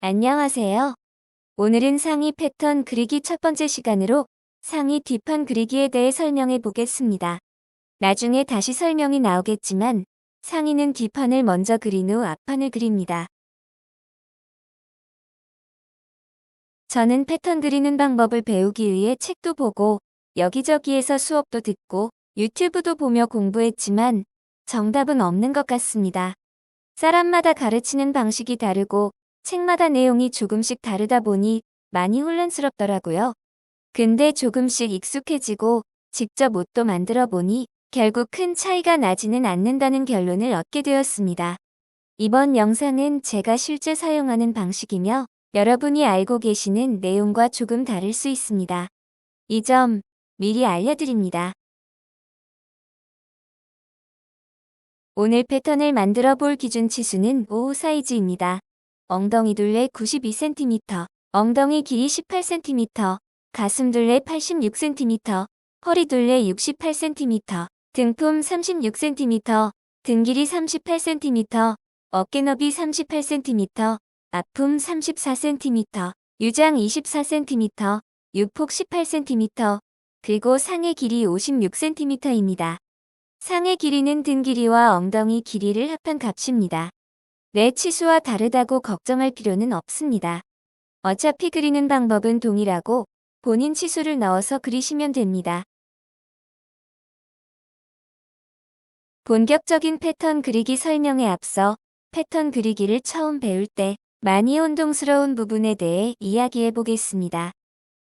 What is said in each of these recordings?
안녕하세요. 오늘은 상의 패턴 그리기 첫 번째 시간으로 상의 뒷판 그리기에 대해 설명해 보겠습니다. 나중에 다시 설명이 나오겠지만 상의는 뒷판을 먼저 그린 후 앞판을 그립니다. 저는 패턴 그리는 방법을 배우기 위해 책도 보고 여기저기에서 수업도 듣고 유튜브도 보며 공부했지만 정답은 없는 것 같습니다. 사람마다 가르치는 방식이 다르고 책마다 내용이 조금씩 다르다 보니 많이 혼란스럽더라고요. 근데 조금씩 익숙해지고 직접 옷도 만들어 보니 결국 큰 차이가 나지는 않는다는 결론을 얻게 되었습니다. 이번 영상은 제가 실제 사용하는 방식이며 여러분이 알고 계시는 내용과 조금 다를 수 있습니다. 이 점 미리 알려드립니다. 오늘 패턴을 만들어 볼 기준 치수는 5 사이즈입니다. 엉덩이 둘레 92cm, 엉덩이 길이 18cm, 가슴 둘레 86cm, 허리 둘레 68cm, 등품 36cm, 등 길이 38cm, 어깨 너비 38cm, 앞품 34cm, 유장 24cm, 유폭 18cm, 그리고 상의 길이 56cm입니다. 상의 길이는 등 길이와 엉덩이 길이를 합한 값입니다. 내 치수와 다르다고 걱정할 필요는 없습니다. 어차피 그리는 방법은 동일하고 본인 치수를 넣어서 그리시면 됩니다. 본격적인 패턴 그리기 설명에 앞서 패턴 그리기를 처음 배울 때 많이 혼동스러운 부분에 대해 이야기해 보겠습니다.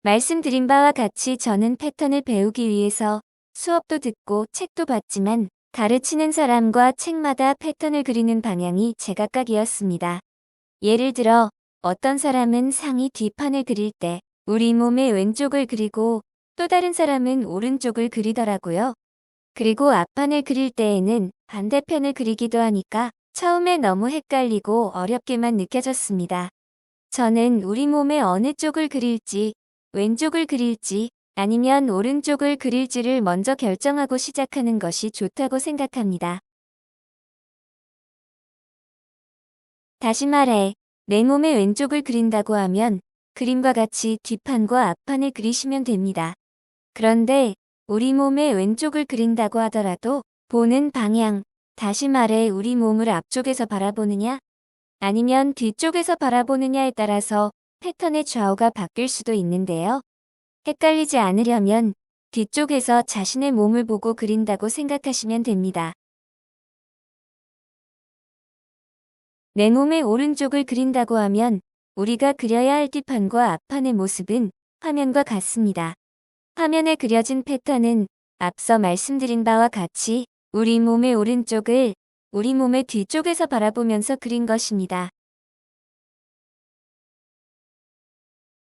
말씀드린 바와 같이 저는 패턴을 배우기 위해서 수업도 듣고 책도 봤지만 가르치는 사람과 책마다 패턴을 그리는 방향이 제각각이었습니다. 예를 들어 어떤 사람은 상의 뒷판을 그릴 때 우리 몸의 왼쪽을 그리고 또 다른 사람은 오른쪽을 그리더라고요. 그리고 앞판을 그릴 때에는 반대편을 그리기도 하니까 처음에 너무 헷갈리고 어렵게만 느껴졌습니다. 저는 우리 몸의 어느 쪽을 그릴지, 왼쪽을 그릴지, 아니면 오른쪽을 그릴지를 먼저 결정하고 시작하는 것이 좋다고 생각합니다. 다시 말해, 내 몸의 왼쪽을 그린다고 하면 그림과 같이 뒷판과 앞판을 그리시면 됩니다. 그런데 우리 몸의 왼쪽을 그린다고 하더라도 보는 방향, 다시 말해 우리 몸을 앞쪽에서 바라보느냐, 아니면 뒤쪽에서 바라보느냐에 따라서 패턴의 좌우가 바뀔 수도 있는데요. 헷갈리지 않으려면 뒤쪽에서 자신의 몸을 보고 그린다고 생각하시면 됩니다. 내 몸의 오른쪽을 그린다고 하면 우리가 그려야 할 뒷판과 앞판의 모습은 화면과 같습니다. 화면에 그려진 패턴은 앞서 말씀드린 바와 같이 우리 몸의 오른쪽을 우리 몸의 뒤쪽에서 바라보면서 그린 것입니다.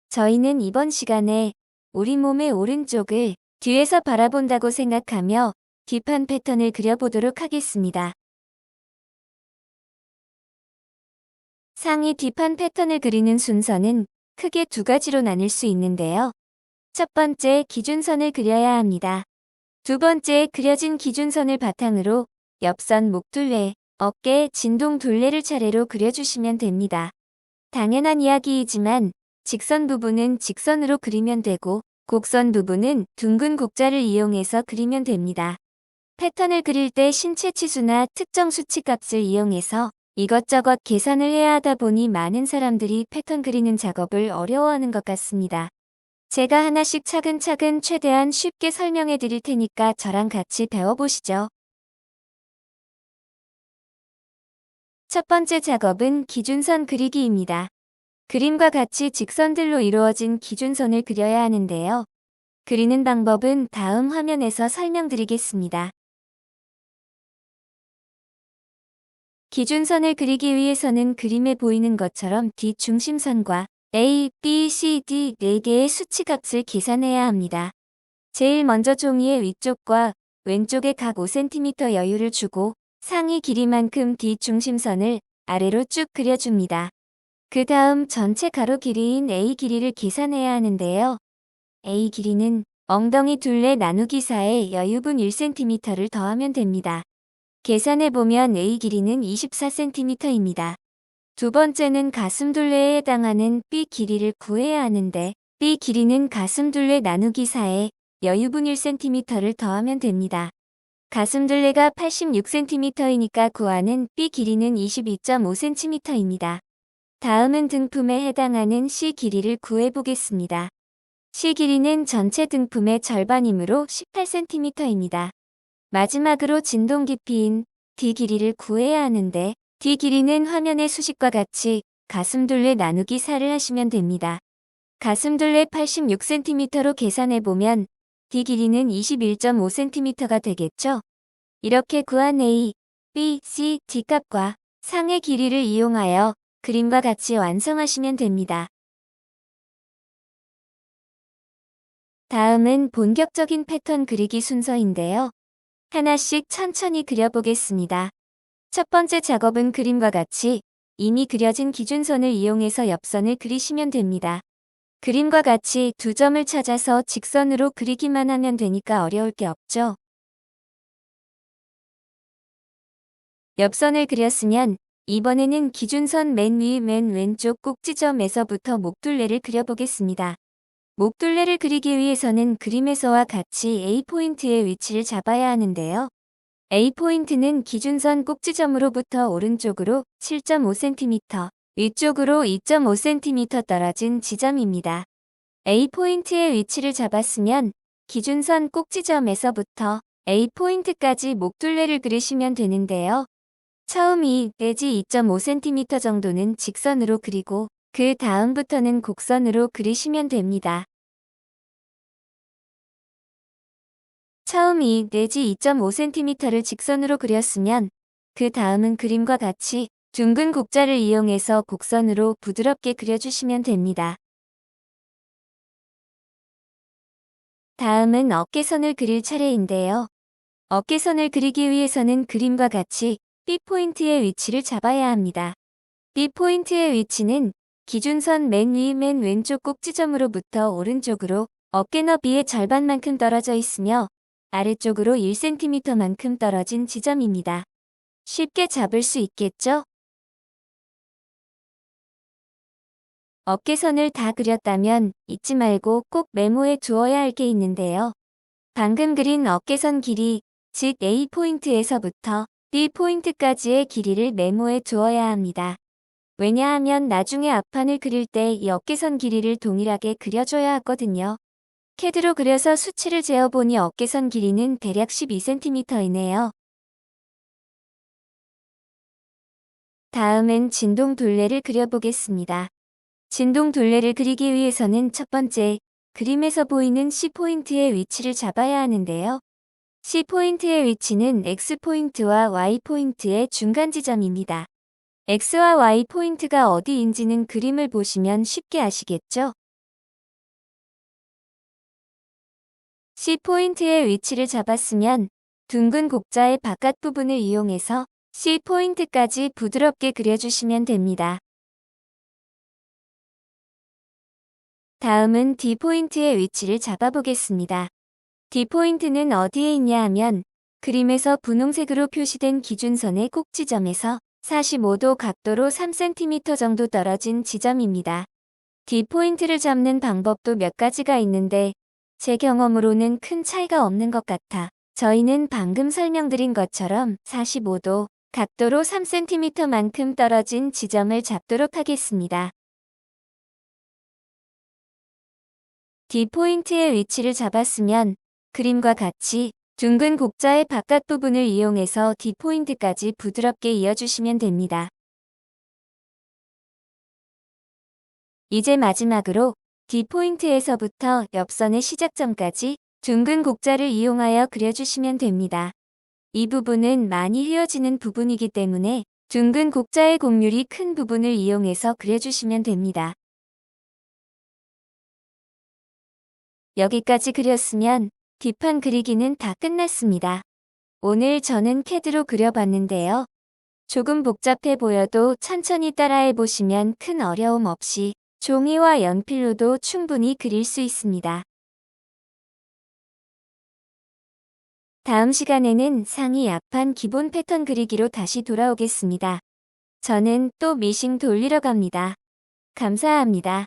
저희는 이번 시간에 우리 몸의 오른쪽을 뒤에서 바라본다고 생각하며 뒷판 패턴을 그려보도록 하겠습니다. 상의 뒷판 패턴을 그리는 순서는 크게 두 가지로 나눌 수 있는데요. 첫 번째, 기준선을 그려야 합니다. 두 번째, 그려진 기준선을 바탕으로 옆선 목둘레, 어깨, 진동 둘레를 차례로 그려주시면 됩니다. 당연한 이야기이지만 직선 부분은 직선으로 그리면 되고 곡선 부분은 둥근 곡자를 이용해서 그리면 됩니다. 패턴을 그릴 때 신체 치수나 특정 수치값을 이용해서 이것저것 계산을 해야 하다 보니 많은 사람들이 패턴 그리는 작업을 어려워하는 것 같습니다. 제가 하나씩 차근차근 최대한 쉽게 설명해 드릴 테니까 저랑 같이 배워보시죠. 첫 번째 작업은 기준선 그리기입니다. 그림과 같이 직선들로 이루어진 기준선을 그려야 하는데요. 그리는 방법은 다음 화면에서 설명드리겠습니다. 기준선을 그리기 위해서는 그림에 보이는 것처럼 뒷중심선과 A, B, C, D 4개의 수치값을 계산해야 합니다. 제일 먼저 종이의 위쪽과 왼쪽에 각 5cm 여유를 주고 상의 길이만큼 뒷중심선을 아래로 쭉 그려줍니다. 그 다음 전체 가로 길이인 A 길이를 계산해야 하는데요. A 길이는 엉덩이 둘레 나누기 4에 여유분 1cm를 더하면 됩니다. 계산해보면 A 길이는 24cm입니다. 두 번째는 가슴둘레에 해당하는 B 길이를 구해야 하는데 B 길이는 가슴둘레 나누기 4에 여유분 1cm를 더하면 됩니다. 가슴둘레가 86cm이니까 구하는 B 길이는 22.5cm입니다. 다음은 등품에 해당하는 C 길이를 구해보겠습니다. C 길이는 전체 등품의 절반이므로 18cm입니다. 마지막으로 진동 깊이인 D 길이를 구해야 하는데 D 길이는 화면의 수식과 같이 가슴둘레 나누기 4를 하시면 됩니다. 가슴둘레 86cm로 계산해보면 D 길이는 21.5cm가 되겠죠? 이렇게 구한 A, B, C, D 값과 상의 길이를 이용하여 그림과 같이 완성하시면 됩니다. 다음은 본격적인 패턴 그리기 순서인데요. 하나씩 천천히 그려보겠습니다. 첫 번째 작업은 그림과 같이 이미 그려진 기준선을 이용해서 옆선을 그리시면 됩니다. 그림과 같이 두 점을 찾아서 직선으로 그리기만 하면 되니까 어려울 게 없죠. 옆선을 그렸으면 이번에는 기준선 맨 위 맨 왼쪽 꼭지점에서부터 목둘레를 그려보겠습니다. 목둘레를 그리기 위해서는 그림에서와 같이 A포인트의 위치를 잡아야 하는데요. A포인트는 기준선 꼭지점으로부터 오른쪽으로 7.5cm, 위쪽으로 2.5cm 떨어진 지점입니다. A포인트의 위치를 잡았으면 기준선 꼭지점에서부터 A포인트까지 목둘레를 그리시면 되는데요. 처음 2 내지 2.5cm 정도는 직선으로 그리고 그 다음부터는 곡선으로 그리시면 됩니다. 처음 2 내지 2.5cm를 직선으로 그렸으면 그 다음은 그림과 같이 둥근 곡자를 이용해서 곡선으로 부드럽게 그려주시면 됩니다. 다음은 어깨선을 그릴 차례인데요. 어깨선을 그리기 위해서는 그림과 같이 B포인트의 위치를 잡아야 합니다. B포인트의 위치는 기준선 맨 위 맨 왼쪽 꼭지점으로부터 오른쪽으로 어깨 너비의 절반만큼 떨어져 있으며 아래쪽으로 1cm만큼 떨어진 지점입니다. 쉽게 잡을 수 있겠죠? 어깨선을 다 그렸다면 잊지 말고 꼭 메모해 두어야 할 게 있는데요. 방금 그린 어깨선 길이, 즉 A포인트에서부터 B포인트까지의 길이를 메모해 두어야 합니다. 왜냐하면 나중에 앞판을 그릴 때 이 어깨선 길이를 동일하게 그려줘야 하거든요. 캐드로 그려서 수치를 재어보니 어깨선 길이는 대략 12cm이네요. 다음은 진동 둘레를 그려보겠습니다. 진동 둘레를 그리기 위해서는 첫 번째, 그림에서 보이는 C포인트의 위치를 잡아야 하는데요. C포인트의 위치는 X포인트와 Y포인트의 중간 지점입니다. X와 Y 포인트가 어디인지는 그림을 보시면 쉽게 아시겠죠? C포인트의 위치를 잡았으면 둥근 곡자의 바깥 부분을 이용해서 C포인트까지 부드럽게 그려주시면 됩니다. 다음은 D포인트의 위치를 잡아보겠습니다. D포인트는 어디에 있냐 하면 그림에서 분홍색으로 표시된 기준선의 꼭지점에서 45도 각도로 3cm 정도 떨어진 지점입니다. D포인트를 잡는 방법도 몇 가지가 있는데 제 경험으로는 큰 차이가 없는 것 같아 저희는 방금 설명드린 것처럼 45도 각도로 3cm만큼 떨어진 지점을 잡도록 하겠습니다. D포인트의 위치를 잡았으면 그림과 같이 둥근 곡자의 바깥 부분을 이용해서 D포인트까지 부드럽게 이어주시면 됩니다. 이제 마지막으로 D포인트에서부터 옆선의 시작점까지 둥근 곡자를 이용하여 그려주시면 됩니다. 이 부분은 많이 휘어지는 부분이기 때문에 둥근 곡자의 곡률이 큰 부분을 이용해서 그려주시면 됩니다. 여기까지 그렸으면 뒷판 그리기는 다 끝났습니다. 오늘 저는 캐드로 그려봤는데요. 조금 복잡해 보여도 천천히 따라해 보시면 큰 어려움 없이 종이와 연필로도 충분히 그릴 수 있습니다. 다음 시간에는 상의 앞판 기본 패턴 그리기로 다시 돌아오겠습니다. 저는 또 미싱 돌리러 갑니다. 감사합니다.